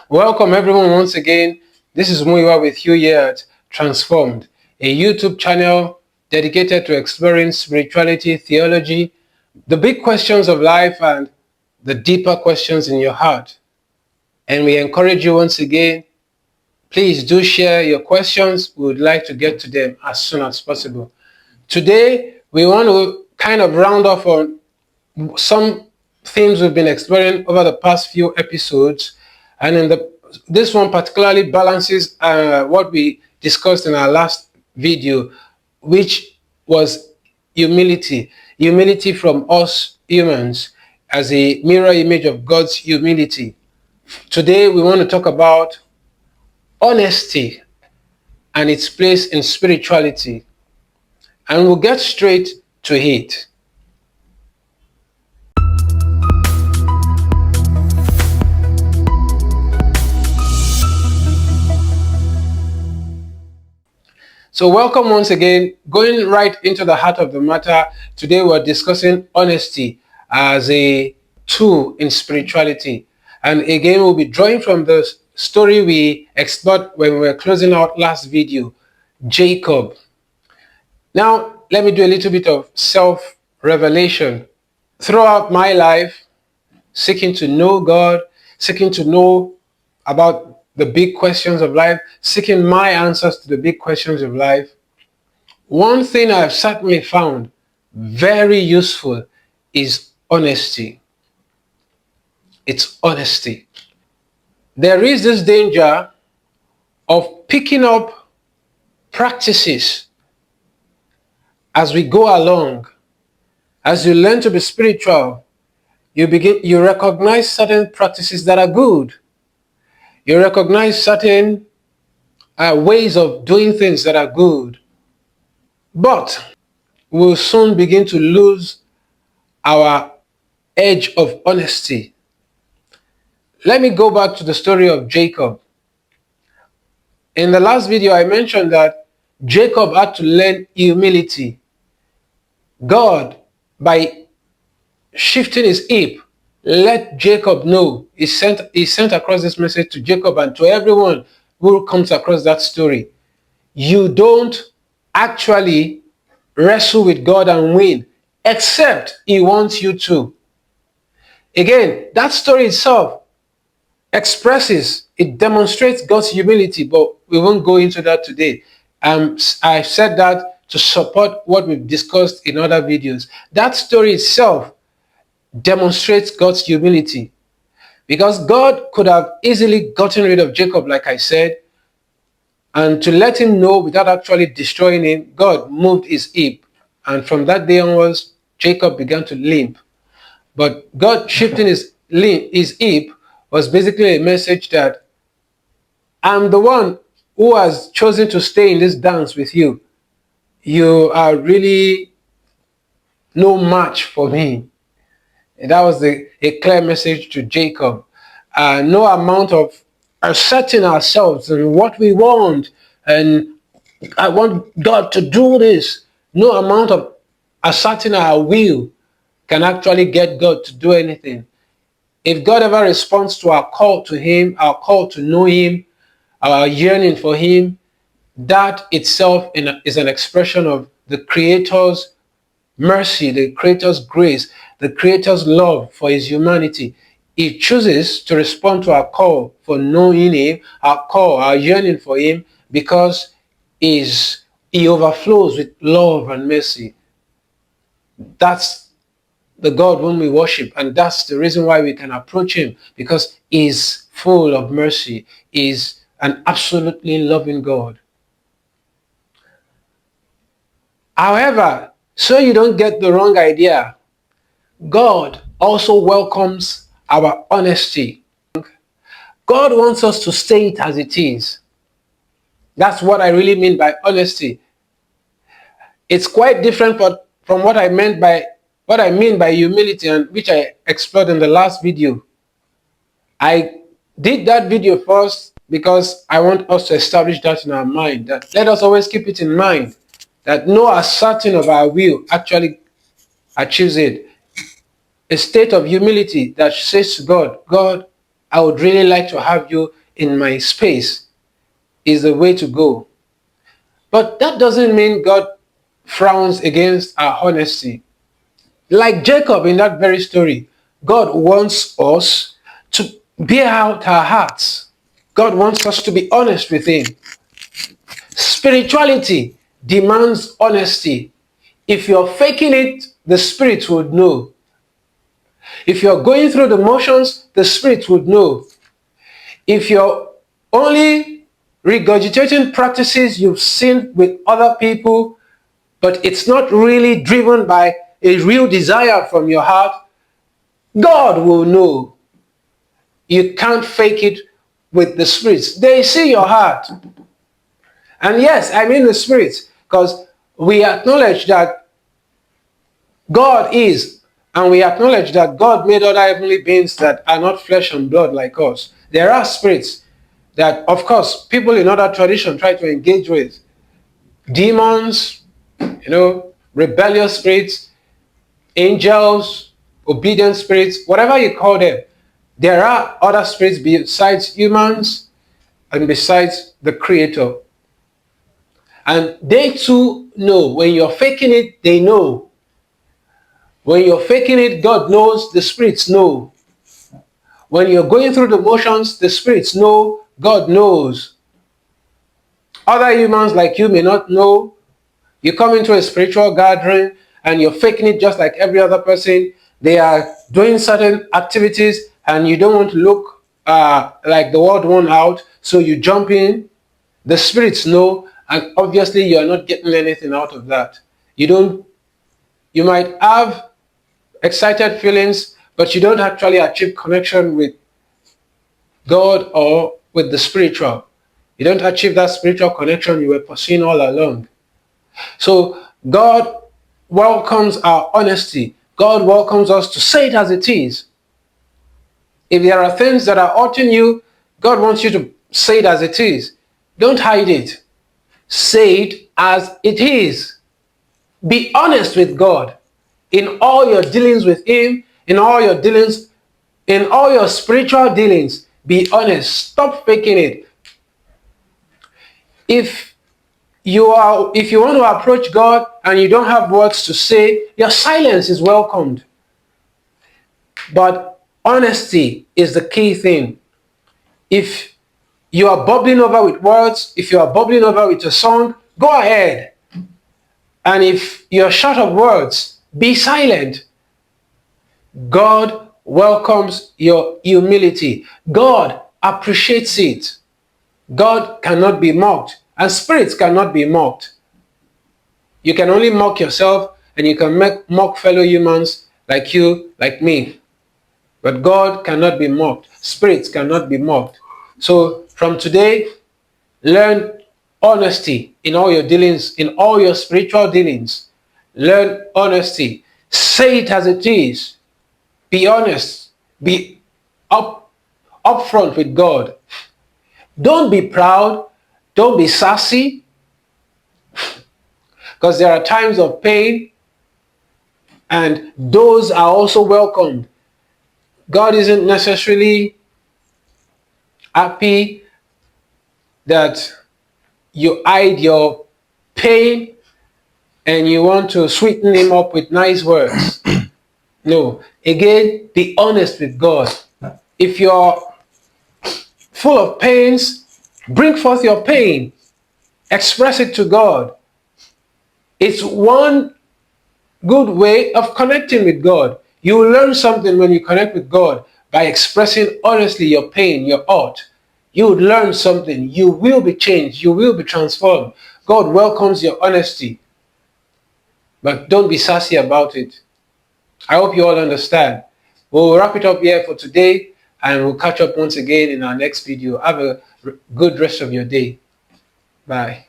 Welcome everyone once again. This is Muiwa with you here at Transformed, a YouTube channel dedicated to exploring spirituality, theology, the big questions of life and the deeper questions in your heart. And we encourage you once again, please do share your questions. We would like to get to them as soon as possible. Today, we want to kind of round off on some themes we've been exploring over the past few episodes, and this one particularly balances what we discussed in our last video, which was humility from us humans as a mirror image of God's humility. Today we want to talk about honesty and its place in spirituality, and we'll get straight to it. So welcome once again. Going right into the heart of the matter, today we're discussing honesty as a tool in spirituality. And again, we'll be drawing from the story we explored when we were closing out last video, Jacob. Now, let me do a little bit of self-revelation. Throughout my life, seeking to know God, seeking to know about the big questions of life, seeking my answers to the big questions of life, one thing I've certainly found very useful is honesty. It's honesty. There is this danger of picking up practices as we go along. As you learn to be spiritual, you recognize certain practices that are good. You recognize certain ways of doing things that are good. But we'll soon begin to lose our edge of honesty. Let me go back to the story of Jacob. In the last video, I mentioned that Jacob had to learn humility. God, by shifting his hip, let Jacob know. He sent across this message to Jacob and to everyone who comes across that story. You don't actually wrestle with God and win, except he wants you to. Again, that story itself it demonstrates God's humility, but we won't go into that today. I said that to support what we've discussed in other videos. That story itself demonstrates God's humility, because God could have easily gotten rid of Jacob, like I said, and to let him know without actually destroying him, God moved his hip, and from that day onwards, Jacob began to limp. But God shifting his hip was basically a message that I'm the one who has chosen to stay in this dance with you. You are really no match for me. And that was a clear message to Jacob. No amount of asserting ourselves and what we want, and I want God to do this. No amount of asserting our will can actually get God to do anything. If God ever responds to our call to him, our call to know him, our yearning for him, that itself is an expression of the Creator's mercy, the Creator's grace, the Creator's love for his humanity. He chooses to respond to our call for knowing him, our call, our yearning for him, because he overflows with love and mercy. That's the God whom we worship, and that's the reason why we can approach him, because he's full of mercy. He's an absolutely loving God. However, so you don't get the wrong idea, God also welcomes our honesty. God wants us to say it as it is. That's what I really mean by honesty. It's quite different from what I mean by humility, and which I explored in the last video. I did that video first because I want us to establish that in our mind. That let us always keep it in mind that no asserting of our will actually achieves it. A state of humility that says to God, God, I would really like to have you in my space, is the way to go. But that doesn't mean God frowns against our honesty. Like Jacob in that very story, God wants us to bear out our hearts. God wants us to be honest with Him. Spirituality demands honesty. If you're faking it, the Spirit would know. If you're going through the motions, the Spirit would know. If you're only regurgitating practices you've seen with other people, but it's not really driven by a real desire from your heart, God will know. You can't fake it with the spirits. They see your heart. And yes, I mean the spirits, because we acknowledge that God is, and we acknowledge that God made other heavenly beings that are not flesh and blood like us. There are spirits that, of course, people in other traditions try to engage with. Demons, rebellious spirits, angels, obedient spirits, whatever you call them. There are other spirits besides humans and besides the Creator. And they too know. When you're faking it, they know. When you're faking it, God knows, the spirits know. When you're going through the motions, the spirits know, God knows. Other humans like you may not know. You come into a spiritual gathering and you're faking it just like every other person. They are doing certain activities and you don't want to look like the world won out, so you jump in. The spirits know, and obviously you are not getting anything out of that. You might have excited feelings, but you don't actually achieve connection with God or with the spiritual. You don't achieve that spiritual connection you were pursuing all along. So God welcomes our honesty. God welcomes us to say it as it is. If there are things that are hurting you, God wants you to say it as it is. Don't hide it. Say it as it is. Be honest with God in all your dealings with Him, in all your spiritual dealings. Be honest. Stop faking it. If you want to approach God and you don't have words to say, your silence is welcomed. But honesty is the key thing. If you are bubbling over with words, if you are bubbling over with a song, go ahead. And if you're short of words, be silent. God welcomes your humility. God appreciates it. God cannot be mocked, and spirits cannot be mocked. You can only mock yourself, and you can mock fellow humans like you, like me. But God cannot be mocked. Spirits cannot be mocked. So from today, learn honesty in all your dealings, in all your spiritual dealings. Learn honesty. Say it as it is. Be honest. Be upfront with God. Don't be proud. Don't be sassy. Because there are times of pain, and those are also welcomed. God isn't necessarily happy that you hide your pain and you want to sweeten Him up with nice words. No. Again, be honest with God. If you're full of pains, bring forth your pain. Express it to God. It's one good way of connecting with God. You will learn something when you connect with God by expressing honestly your pain, your hurt. You will learn something. You will be changed. You will be transformed. God welcomes your honesty. But don't be sassy about it. I hope you all understand. We'll wrap it up here for today, and we'll catch up once again in our next video. Have a good rest of your day. Bye.